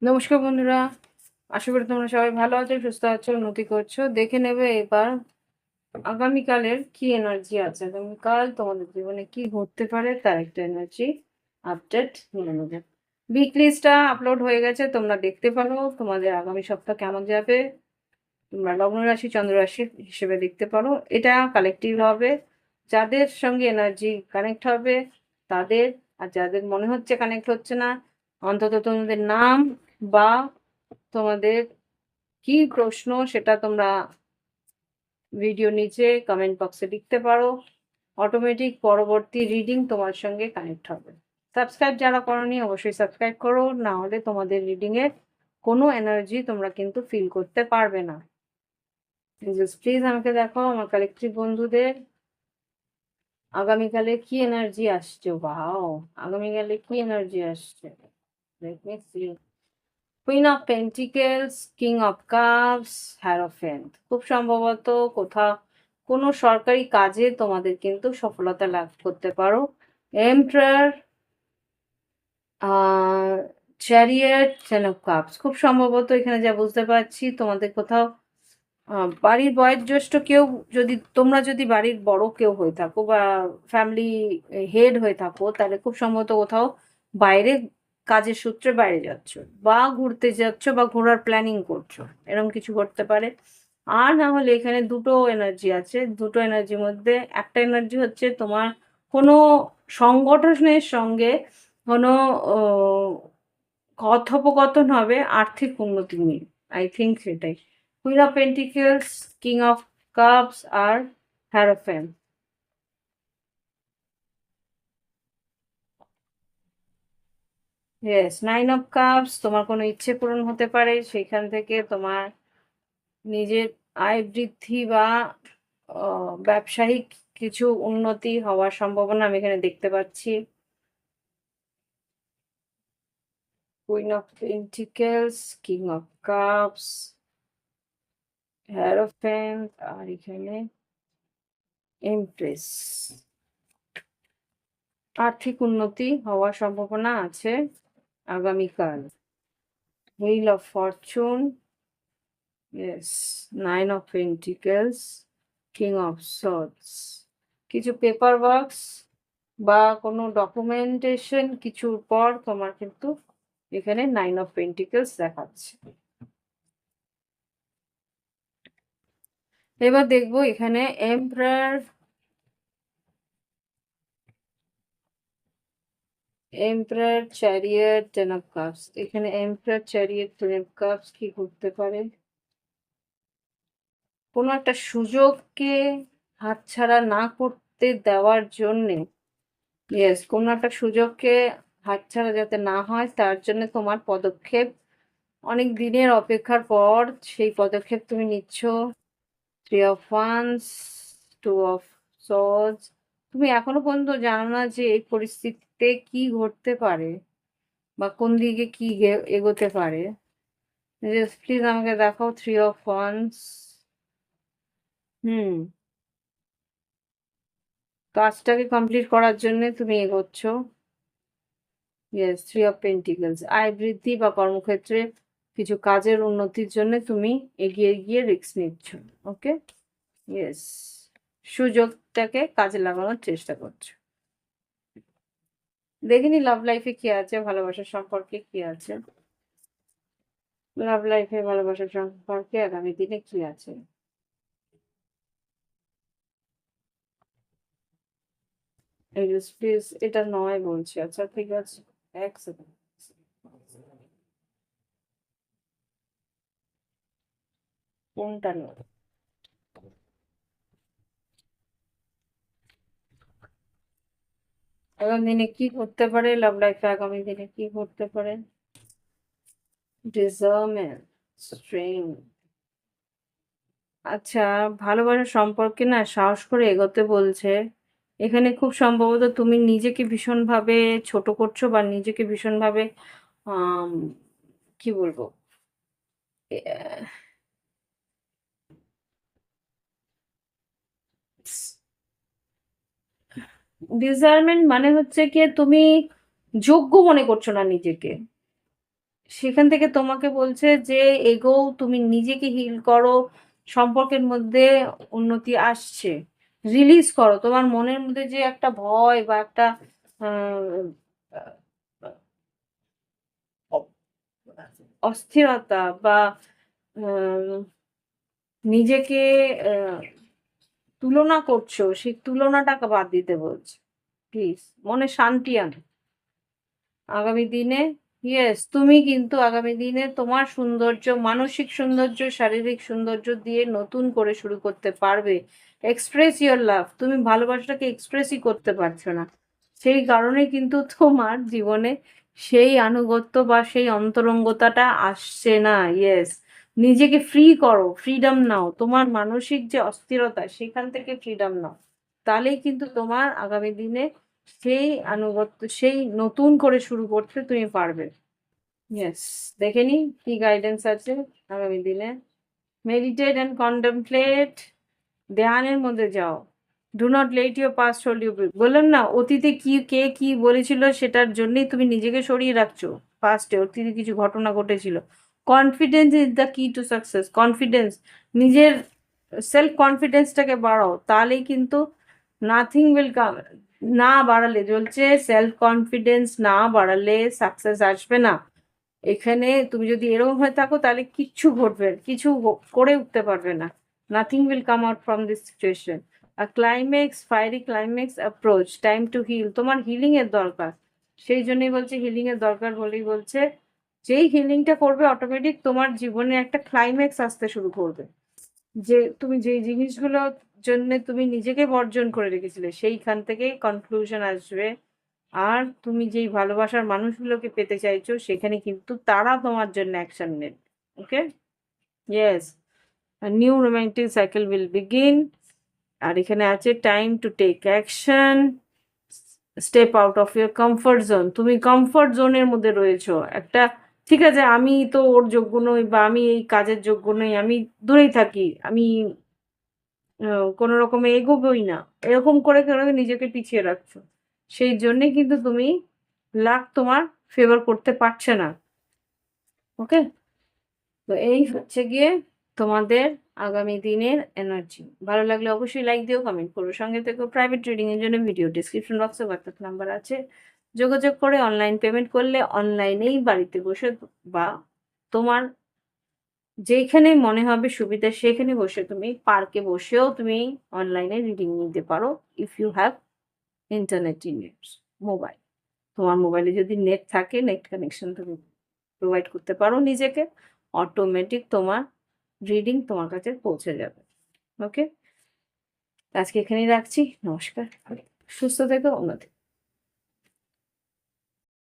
নমস্কার বন্ধুরা, আশা করি তোমরা সবাই ভালো আছো, সুস্থ আছো, উন্নতি করছো। দেখে নেবে এবার আগামীকালের কি এনার্জি আছে, আগামীকাল তোমাদের জীবনে কি ঘটতে পারে তার একটা এনার্জি আপডেট নিয়ে নেবে। উইকলিস্টটা আপলোড হয়ে গেছে, তোমরা দেখতে পারো তোমাদের আগামী সপ্তাহ কেমন যাবে। তোমরা লগ্ন রাশি চন্দ্র রাশি হিসেবে দেখতে পারো। এটা কালেকটিভ হবে, যাদের সঙ্গে এনার্জি কানেক্ট হবে তাদের, আর যাদের মনে হচ্ছে কানেক্ট হচ্ছে না, অন্তত তোমাদের নাম বা তোমাদের কি প্রশ্ন সেটা তোমরা ভিডিও নিচে কমেন্ট বক্সে লিখতে পারো। অটোমেটিক পরবর্তী রিডিং তোমার সঙ্গে কানেক্ট হবে। সাবস্ক্রাইব যারা করোনি অবশ্যই সাবস্ক্রাইব করো, না হলে তোমাদের রিডিং এর কোনো এনার্জি তোমরা কিন্তু ফিল করতে পারবে না। প্লিজ আমাকে দেখো আমার কালেকটিভ বন্ধুদের আগামীকালে কি এনার্জি আসছে। ওয়াও, আগামীকালে কি এনার্জি আসছে। Let me see. Queen of pentacles, king of cups, hierophant. খুব সম্ভবত কোথাও কোনো সরকারি কাজে তোমাদের কিন্তু সফলতা লাভ করতে পারো। Emperor, chariot, ten of cups. খুব সম্ভবত এখানে যা বুঝতে পারছি তোমাদের কোথাও বাড়ির বয়োজ্যেষ্ঠ কেউ, যদি তোমরা যদি বাড়ির বড় কেউ হয়ে থাকো বা ফ্যামিলি হেড হয়ে থাকো, তাহলে খুব সম্ভবত কোথাও বাইরে কাজের সূত্রে বাইরে যাচ্ছ বা ঘুরতে যাচ্ছ বা ঘোরার প্ল্যানিং করছো, এরকম কিছু করতে পারে। আর না হলে এখানে দুটো এনার্জি আছে, দুটো এনার্জির মধ্যে একটা এনার্জি হচ্ছে তোমার কোনো সংগঠনের সঙ্গে কোনো কথোপকথন হবে আর্থিক উন্নতি নিয়ে। আই থিঙ্ক সেটাই। Queen of pentacles, king of cups আর hierophant. Yes, nine of cups. তোমার কোনো ইচ্ছে পূরণ হতে পারে, সেখান থেকে তোমার নিজের আয় বৃদ্ধি বা ব্যবসায়িক কিছু উন্নতি হওয়ার সম্ভাবনা আমি এখানে দেখতে পাচ্ছি। Queen of pentacles, king of cups, hierophant আর এখানে এমপ্রেস। আর্থিক উন্নতি হওয়ার সম্ভাবনা আছে আগামীকাল। Wheel of fortune, yes, nine of pentacles, king of swords. কিছু পেপার ওয়ার্কস বা কোনো ডকুমেন্টেশন কিছুর পর তোমার কিন্তু এখানে নাইন অফ পেন্টিকেলস দেখাচ্ছে। এবার দেখবো এখানে emperor, emperor, chariot, ten of cups. এখানে emperor, chariot, ten of cups কি করতে পারে। কোনো একটা সুযোগকে হাতছাড়া না করতে দেওয়ার জন্যে, ইয়েস, কোনো একটা সুযোগকে হাতছাড়া যাতে না হয় তার জন্য তোমার পদক্ষেপ, অনেক দিনের অপেক্ষার পর সেই পদক্ষেপ তুমি নিচ্ছ। Three of wands, two of swords. তুমি এখনো পর্যন্ত জানো না যে এই পরিস্থিতিতে কি ঘটতে পারে বা কোন দিকে কি এগোতে পারে। প্লিজ আমাকে দেখাও থ্রি অফ ওয়ান্স। হুম, কাজটাকে কমপ্লিট করার জন্য তুমি এগোচ্ছ। Yes, three of pentacles. আয় বৃদ্ধি বা কর্মক্ষেত্রে কিছু কাজের উন্নতির জন্য তুমি এগিয়ে গিয়ে রিস্ক নিচ্ছ। ওকে, ইয়েস, সুযোগটাকে কাজে লাগানোর চেষ্টা করছো। দেখিনি লাভ লাইফে কি আছে, ভালোবাসার সম্পর্কে কি আছে। লাভ লাইফে ভালোবাসার সম্পর্কে আগামী দিনে কি আছে। প্লিজ, এটা নয় বলছি। আচ্ছা ঠিক আছে, এক সেকেন্ড। কোনটা নয়। আগামী দিনে কি করতে পারে, লাভ লাইফে আগামী দিনে কি করতে পারে। Disarmament, strength. আচ্ছা, ভালোবাসার সম্পর্কে না সাহস করে এগোতে বলছে। এখানে খুব সম্ভবত তুমি নিজেকে ভীষণভাবে ছোট করছো বা নিজেকে ভীষণভাবে আম, কি বলবো, ডিজার্মেন্ট মানে হচ্ছে কি তুমি যোগ্য মনে করছো না নিজেকে। সেখান থেকে তোমাকে বলছে যে এগোও, তুমি নিজেকে হিল করো, সম্পর্কের মধ্যে উন্নতি আসছে, রিলিজ করো তোমার মনের মধ্যে যে একটা ভয় বা একটা আহ, অ- অস্থিরতা বা আহ, নিজেকে আহ, তুলনা করছো, সেই তুলনাটাকে বাদ দিতে বলছে। প্লিজ মনে শান্তি আনো আগামী দিনে। ইয়েস, তুমি কিন্তু আগামী দিনে তোমার সৌন্দর্য, মানসিক সৌন্দর্য, শারীরিক সৌন্দর্য দিয়ে নতুন করে শুরু করতে পারবে। এক্সপ্রেস ইয়োর লাভ, তুমি ভালোবাসাটাকে এক্সপ্রেসই করতে পারছো না, সেই কারণে কিন্তু তোমার জীবনে সেই আনুগত্য বা সেই অন্তরঙ্গতাটা আসছে না। ইয়েস, নিজেকে ফ্রি করো, ফ্রিডম নাও, তোমার মানসিক যে অস্থিরতা সেখান থেকে ফ্রিডম নাও, তাহলেই কিন্তু তোমার আগামী দিনে সেই আনুগত্য, সেই নতুন করে শুরু করতে তুমি পারবে। ইয়েস, দেখে নি কি গাইডেন্স আছে আগামী দিনে। মেডিটেট অ্যান্ড কন্টেমপ্লেট, ধ্যানের মধ্যে যাও। Do not let your past hold you back. বললাম না, অতীতে কি কে কি বলেছিল সেটার জন্যই তুমি নিজেকে সরিয়ে রাখছো। পাস্টে অতীতে কিছু ঘটনা ঘটেছিল। কনফিডেন্স ইজ দ্য কি টু সাকসেস। কনফিডেন্স, নিজের সেলফ কনফিডেন্সটাকে বাড়াও, তাহলেই কিন্তু নাথিং উইল কাম। না বাড়ালে চলছে, সেলফ কনফিডেন্স না বাড়ালে সাকসেস আসবে না। এখানে তুমি যদি এরকম হয়ে থাকো তাহলে কিচ্ছু ঘটবে, কিছু করে উঠতে পারবে না। Nothing will come out from this situation. আর climax, fiery climax approach, time to heal. তোমার হিলিং এর দরকার, সেই জন্যই বলছে হিলিং এর দরকার বলেই বলছে, যেই হিলিংটা করবে অটোমেটিক তোমার জীবনে একটা ক্লাইম্যাক্স আসতে শুরু করবে। যে তুমি যেই জিনিসগুলো জন্য তুমি নিজেকে বর্জন করে রেখেছিলে সেইখান থেকেই কনক্লুশন আসবে। আর তুমি যেই ভালোবাসার মানুষগুলোকে পেতে চাইছো সেখানে কিন্তু তারা তোমার জন্য অ্যাকশন নেবে। Okay, yes, new romantic cycle will begin. আর এখানে আছে time to take action, step out of your comfort zone. তুমি কমফর্ট জোনের মধ্যে রয়েছো একটা, ঠিক আছে আমি তো ওর যোগ্য নই বা আমি এই কাজের যোগ্য নই, আমি দূরেই থাকি, আমি কোনো রকমে এগোবোই না, এরকম করে করে নিজেকে পিছিয়ে রাখছো। সেই জন্যে কিন্তু তুমি লাক তোমার ফেভার করতে পারছে না। ওকে, তো এই হচ্ছে গিয়ে তোমাদের আগামী দিনের এনার্জি। ভালো লাগলে অবশ্যই লাইক দিও, কমেন্ট করো, সঙ্গে থেকো। প্রাইভেট রিডিং এর জন্য ভিডিও ডিসক্রিপশন বক্সে হোয়াটসঅ্যাপ নাম্বার আছে, যোগাযোগ করে অনলাইন পেমেন্ট করলে অনলাইনেই বাড়িতে বসে বা তোমার যেখানে মনে হবে সুবিধা সেখানে বসে, তুমি পার্কে বসেও তুমি অনলাইনে রিডিং নিতে পারো, if you have internet in your mobile. তোমার মোবাইলে যদি নেট থাকে, নেট কানেকশন তুমি প্রোভাইড করতে পারো নিজেকে, অটোমেটিক তোমার রিডিং তোমার কাছে পৌঁছে যাবে। ওকে, আজকে এখানেই রাখছি। নমস্কার, সুস্থ থেকো, উন্নতি।